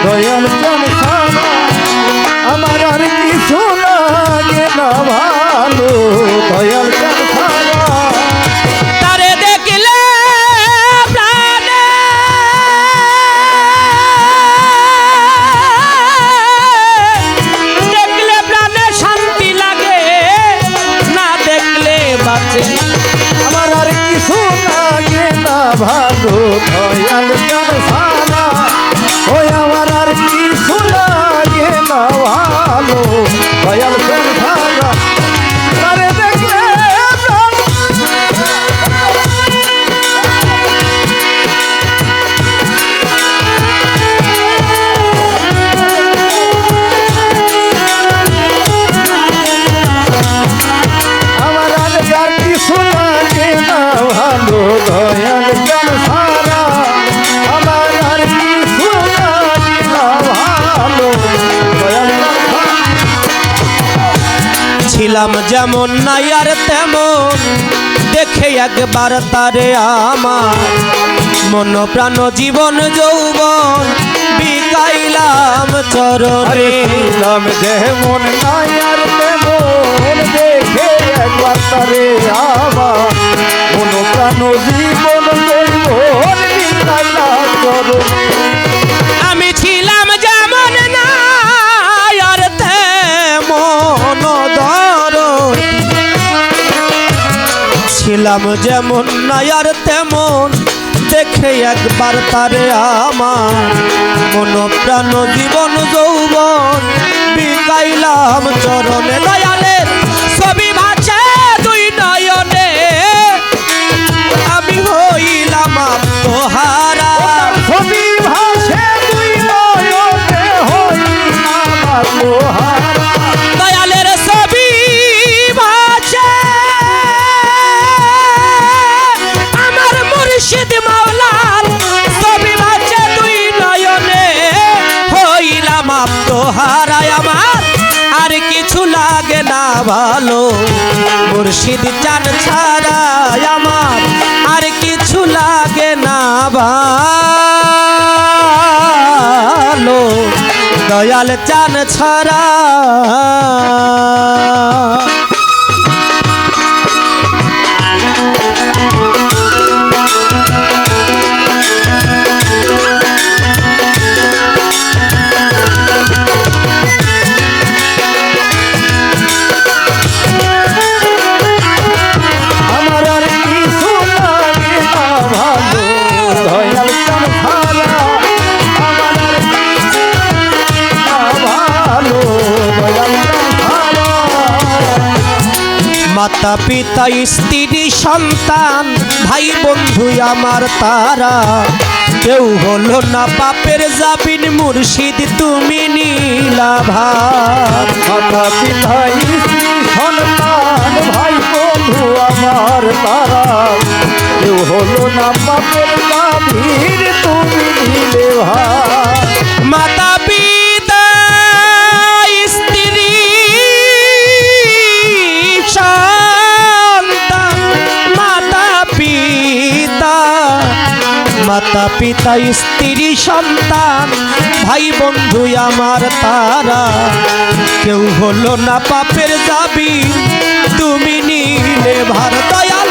দয়াল চান ছাড়া আমার আর কিছু লাগে না ভালো, দয়াল চান ছাড়া। তারে দেখলে প্রাণে শান্তি লাগে, না দেখলে বাঁচে আমার আর কিছু লাগে না ভালো, দয়াল চান ছাড়া। ওই আমার আর কিছু লাগে না ভালো, দয়াল চান ছাড়া। তারে দেখলে আমার আর কিছু লাগে না ভালো, দয়াল চান ছাড়া। আমার আর কিছু লাগে না ভালো, দয়াল চান ছাড়া। ছিলাম যেমন নাই আর তেমন, দেখে একবার তারে আমার মন প্রাণ জীবন যৌবন বিকাইলাম চরণে। ছিলাম যেমন নাই আর তেমন, দেখে একবার তারে আমার মন প্রাণ জীবন যৌবন বিকাইলাম চরণে। আমি ছিলাম যেমন নাই আর তেমন দরদ, ছিলাম যেমন নাই আর তেমন, দেখে একবার তারে আমার মন প্রাণ জীবন যৌবন বিকাইলাম চরণে। দয়ালের ছবি ভাসে দুই নয়নে, আমি হইলাম আত্মহারা। ছবি ভাসে দুই নয়নে, হইলাম আত্মহারা। দয়ালের ছবি ভাসে আমার মুর্শিদ মাওলার, ছবি ভাসে দুই নয়নে, হইলাম আত্মহারায়। আমার আর কিছু লাগে না ভালো, মুর্শিদ চান ছাড়া আমার আর কিছু লাগে না ভালো, দয়াল চান ছাড়া। আমার আর কিছু লাগে না ভালো, দয়াল চান ছাড়া। আমার আর কিছু লাগে না ভালো, দয়াল চান ছাড়া। মাতা পিতা স্ত্রী সন্তান ভাই বন্ধু আমার তারা, কেউ হলো না পাপের জামিন, মুর্শিদ তুমি নীলা ভার। মাতা পিতা স্ত্রী সন্তান ভাই বন্ধু আমার তারা, কেউ হলো না পাপের জামিন, তুমি নিলে ভার। মাতা পিতা স্ত্রী সন্তান, মাতা পিতা স্ত্রী সন্তান ভাই বন্ধু আমার তারা, কেউ হলো না পাপের জামিন, তুমি নিলে ভার। দয়াল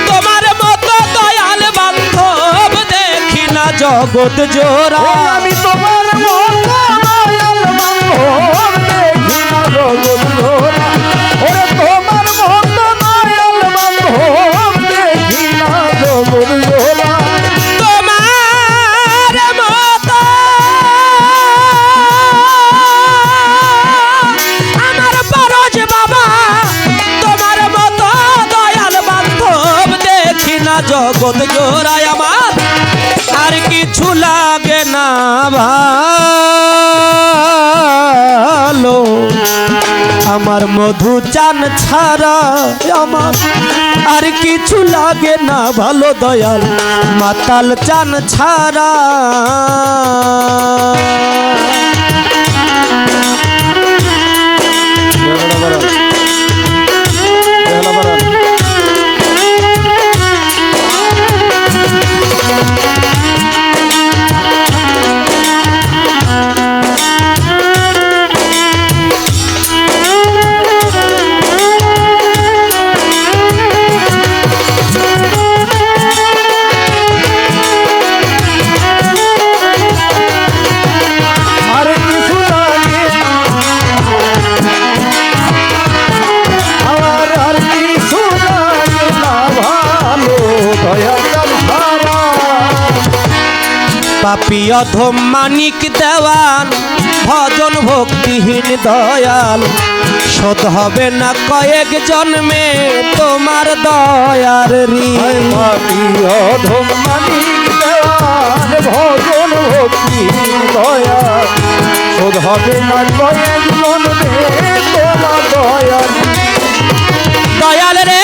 তোমার মতো দয়াল বান্ধব দেখি না জগৎ জোড়া, আমি তোমার মতো দয়াল বান্ধব দেখি না জগৎ জোড়া। ওরে তোমার মতো দয়াল বান্ধব দেখি না জগৎ জোড়া। তোমার মতো আমার পরশ বাবা, তোমার মতো দয়াল বান্ধব দেখি না জগৎ জোড়ায়। আমার আর কিছু লাগে না ভালো, আমার মধু চান ছাড়া আমার আর কিছু লাগে না ভালো, দয়াল মাতাল চান ছাড়া। অধম মানিক দেওয়ান ভজন ভক্তিহীন দয়াল শোধ হবে না কয়েক জন্মে তোমার দয়ার ঋণ পাপি অধম মানিক দেওয়ান ভজন ভক্তি দয়া শোধ হবে না কয়েক জন্মে তোমার দয়া দয়াল রে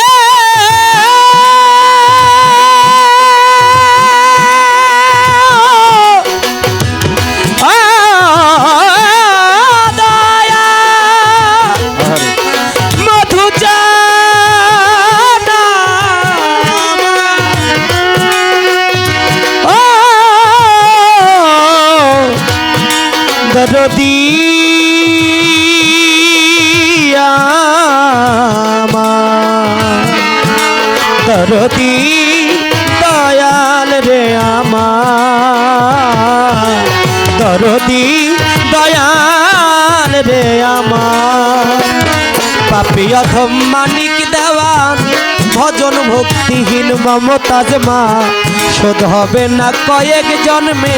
দরদি দরদি দয়াল রে আমার দরদি দয়াল রে আমার পাপী অধম মানিক দেওয়ান ভজন ভক্তিহীন মমতাজ মা শোধ হবে না কয়েক জন্মে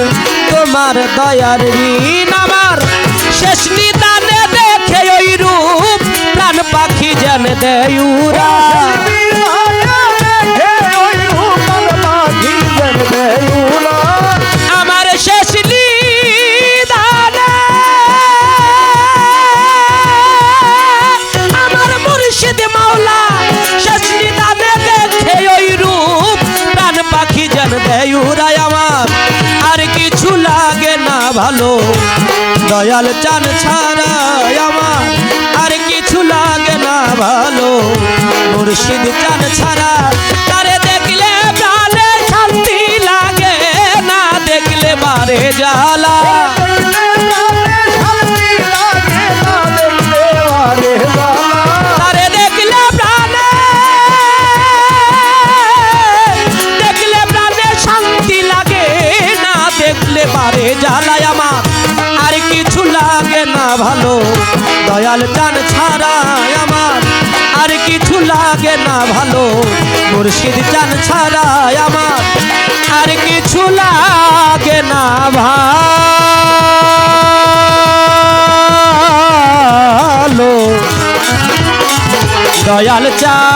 তোমার দয়ার ঋণ আমার শেষ নিদানে দেখে ওই রূপ প্রাণ পাখি যেন দেয়ুরা আমার শেষ নিদানে আমার মুর্শিদ মাওলা শেষ নিদানে দেখে ওই রূপ প্রাণ পাখি যেন দেয়ুরা আমার আর কিছু লাগে না ভালো দয়াল চান ছাড়া আমার আর কিছু লাগে না ভালো মুর্শিদ চান ছাড়া তারে দেখলে প্রাণে শান্তি লাগে না দেখলে মারে জ্বালা তারে দেখলে প্রাণে শান্তি লাগে না দেখলে মারে জ্বালায় আমার আর কিছু লাগে না ভালো দয়াল চান ছাড়া আমার আর কিছু লাগে না ভালো মুর্শিদ চান ছাড়া আমার আর কিছু লাগে না ভালো দয়াল চান